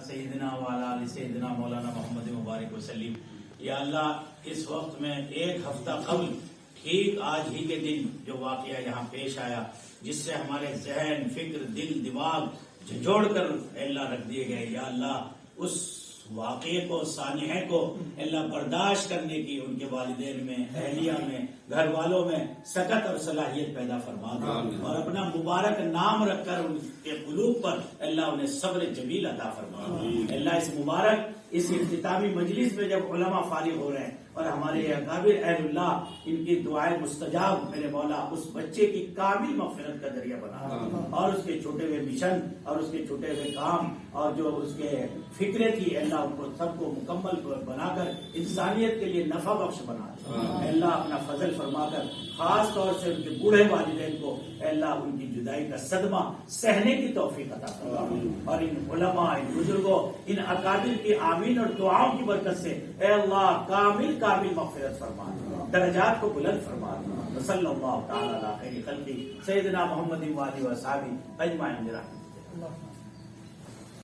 سیدنا والا علی سیدنا مولانا محمد مبارک وسلم۔ یا اللہ اس وقت میں ایک ہفتہ قبل ٹھیک آج ہی کے دن جو واقعہ یہاں پیش آیا، جس سے ہمارے ذہن، فکر، دل، دماغ جھنجھوڑ کر اللہ رکھ دیے گئے، یا اللہ اس واقعے کو، سانحے کو اللہ برداشت کرنے کی ان کے والدین میں، اہلیہ میں، گھر والوں میں سکت اور صلاحیت پیدا فرما دے، اور اپنا مبارک نام رکھ کر ان کے قلوب پر اللہ انہیں صبر جمیل عطا فرما دے۔ اللہ اس مبارک اس اختتامی مجلس میں جب علماء فارغ ہو رہے ہیں اور ہمارے اکابر اہل اللہ، ان کی دعائیں مستجاب، میرے مولا اس بچے کی کامل مغفرت کا ذریعہ بنا، اور اس کے چھوٹے ہوئے مشن اور اس کے چھوٹے ہوئے کام اور جو اس کے فکریں تھی، اللہ ان کو سب کو مکمل بنا کر انسانیت کے لیے نفع بخش بنا دے۔ اللہ اپنا فضل فرما کر خاص طور سے ان کے بوڑھے والدین کو اللہ ان کی جدائی کا صدمہ سہنے کی توفیق عطا فرما، اور ان علماء، ان بزرگوں، ان اکابر کی آمین اور دعاؤں کی برکت سے اے اللہ کامل مغفرت فرما، درجات کو بلند فرما۔ صلی اللہ تعالی علی خیر خلقی سیدنا محمد و آلہ و صحبہ اجمعین برحمتہ۔